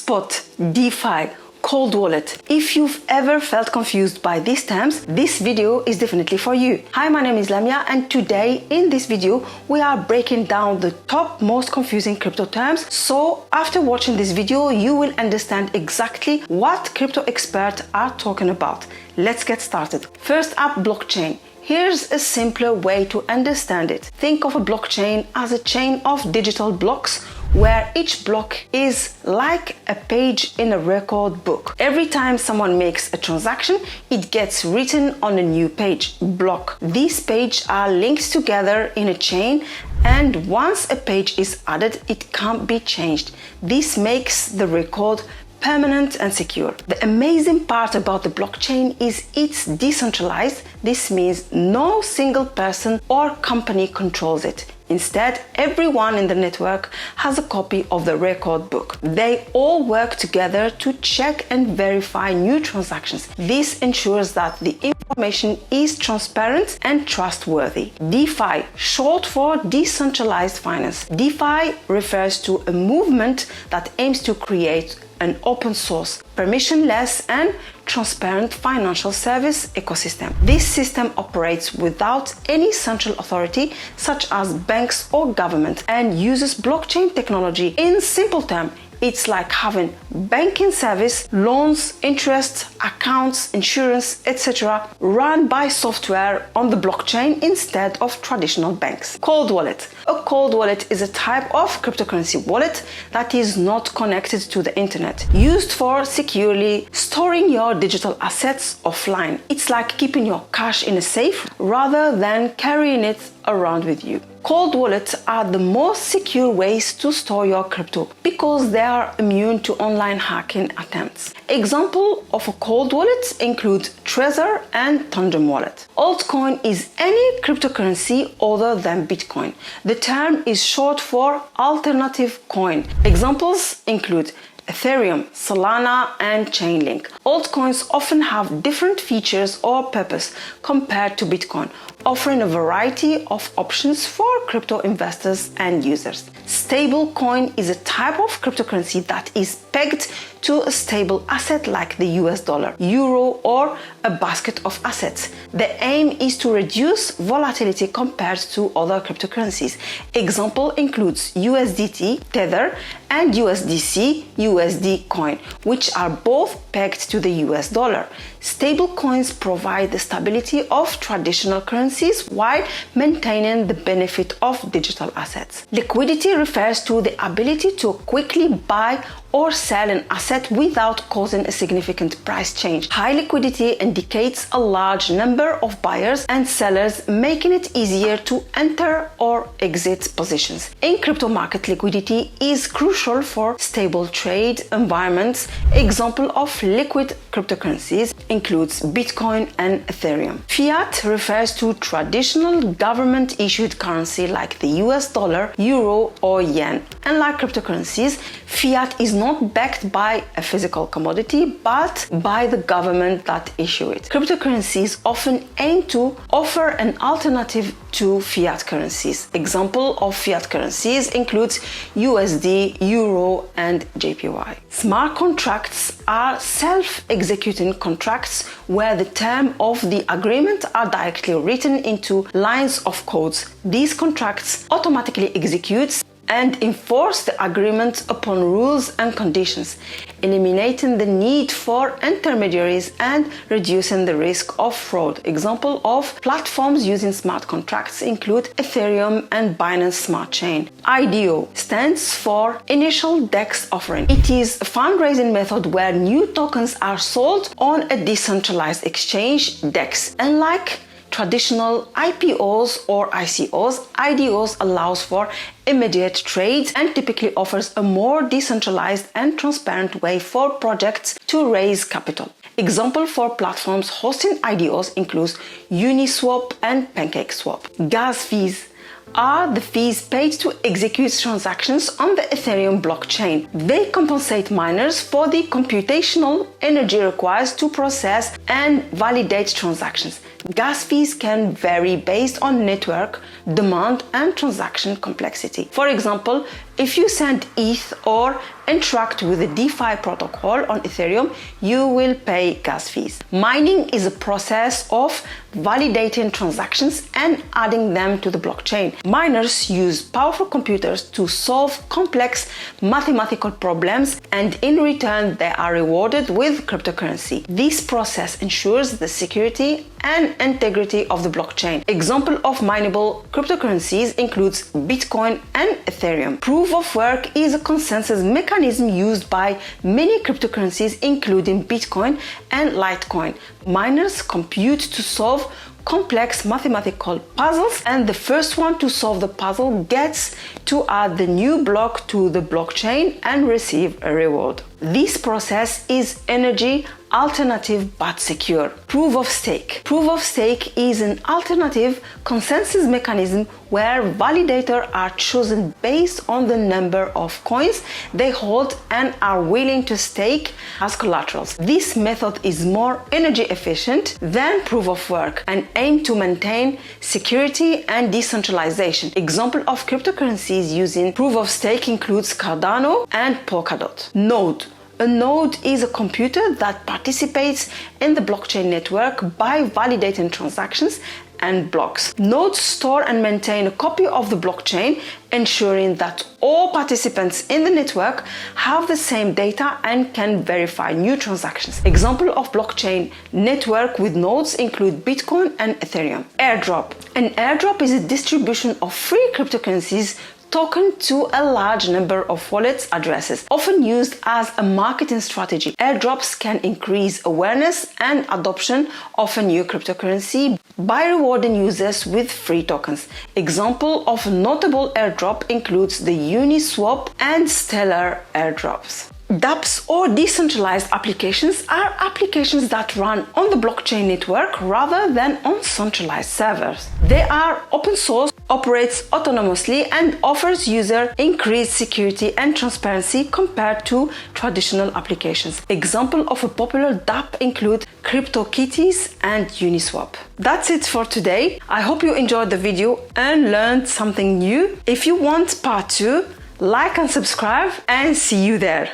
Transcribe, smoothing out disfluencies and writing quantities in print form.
spot, DeFi, cold wallet. If you've ever felt confused by these terms, this video is definitely for you. Hi, my name is Lamia, and today in this video we are breaking down the top most confusing crypto terms. So after watching this video you will understand exactly what crypto experts are talking about. Let's get started. First up, blockchain. Here's a simpler way to understand it. Think of a blockchain as a chain of digital blocks where each block is like a page in a record book. Every time someone makes a transaction, it gets written on a new page, block. These pages are linked together in a chain, and once a page is added, it can't be changed. This makes the record permanent and secure. The amazing part about the blockchain is it's decentralized. This means no single person or company controls it. Instead, everyone in the network has a copy of the record book. They all work together to check and verify new transactions. This ensures that the information is transparent and trustworthy. DeFi, short for decentralized finance. DeFi refers to a movement that aims to create an open source, permissionless and transparent financial service ecosystem. This system operates without any central authority such as banks or government and uses blockchain technology. In simple terms, it's like having banking service, loans, interest, accounts, insurance, etc. run by software on the blockchain instead of traditional banks. Cold wallet. A cold wallet is a type of cryptocurrency wallet that is not connected to the internet, used for securely storing your digital assets offline. It's like keeping your cash in a safe rather than carrying it around with you. Cold wallets are the most secure ways to store your crypto because they are immune to online hacking attempts. Examples of a cold wallet include Trezor and Tandem wallet. Altcoin is any cryptocurrency other than Bitcoin. The term is short for alternative coin. Examples include Ethereum, Solana, and Chainlink. Altcoins often have different features or purpose compared to Bitcoin, offering a variety of options for crypto investors and users. Stablecoin is a type of cryptocurrency that is pegged to a stable asset like the US dollar, euro, or a basket of assets. The aim is to reduce volatility compared to other cryptocurrencies. Example includes USDT, Tether, and USDC, USD coin, which are both pegged to the US dollar. Stablecoins provide the stability of traditional currencies while maintaining the benefit of digital assets. Liquidity refers to the ability to quickly buy or sell an asset without causing a significant price change. High liquidity indicates a large number of buyers and sellers, making it easier to enter or exit positions. In crypto market, liquidity is crucial for stable trade environments. Example of liquid cryptocurrencies includes Bitcoin and Ethereum. Fiat refers to traditional government-issued currency like the US dollar, euro, or yen. Unlike cryptocurrencies, fiat is not backed by a physical commodity but by the government that issue it. Cryptocurrencies often aim to offer an alternative to fiat currencies. Example of fiat currencies includes USD, Euro, and JPY. Smart contracts are self-executing contracts where the terms of the agreement are directly written into lines of codes. These contracts automatically execute and enforce the agreement upon rules and conditions, eliminating the need for intermediaries and reducing the risk of fraud. Example of platforms using smart contracts include Ethereum and Binance Smart Chain. IDO stands for Initial DEX Offering. It is a fundraising method where new tokens are sold on a decentralized exchange, DEX. Unlike traditional IPOs or ICOs, IDOs allows for immediate trades and typically offers a more decentralized and transparent way for projects to raise capital. Example for platforms hosting IDOs includes Uniswap and PancakeSwap. Gas fees are the fees paid to execute transactions on the Ethereum blockchain. They compensate miners for the computational energy required to process and validate transactions. Gas fees can vary based on network demand and transaction complexity. For example, if you send ETH or interact with a DeFi protocol on Ethereum, you will pay gas fees. Mining is a process of validating transactions and adding them to the blockchain. Miners use powerful computers to solve complex mathematical problems, and in return they are rewarded with cryptocurrency. This process ensures the security and integrity of the blockchain. Example of mineable cryptocurrencies includes Bitcoin and Ethereum. Proof of work is a consensus mechanism used by many cryptocurrencies, including Bitcoin and Litecoin. Miners compute to solve complex mathematical puzzles, and the first one to solve the puzzle gets to add the new block to the blockchain and receive a reward. This process is energy alternative but secure. Proof of stake. Proof of stake is an alternative consensus mechanism where validators are chosen based on the number of coins they hold and are willing to stake as collaterals. This method is more energy efficient than proof of work and aims to maintain security and decentralization. Example of cryptocurrencies using proof of stake includes Cardano and Polkadot. Node. A node is a computer that participates in the blockchain network by validating transactions and blocks. Nodes store and maintain a copy of the blockchain, ensuring that all participants in the network have the same data and can verify new transactions. Example of blockchain network with nodes include Bitcoin and Ethereum. Airdrop. An airdrop is a distribution of free cryptocurrencies token to a large number of wallets addresses, often used as a marketing strategy. Airdrops can increase awareness and adoption of a new cryptocurrency by rewarding users with free tokens. Example of a notable airdrop includes the Uniswap and Stellar airdrops. DApps or decentralized applications are applications that run on the blockchain network rather than on centralized servers. They are open source, operates autonomously, and offers user increased security and transparency compared to traditional applications. Example of a popular DApp include CryptoKitties and Uniswap. That's it for today. I hope you enjoyed the video and learned something new. If you want part 2, like and subscribe, and see you there.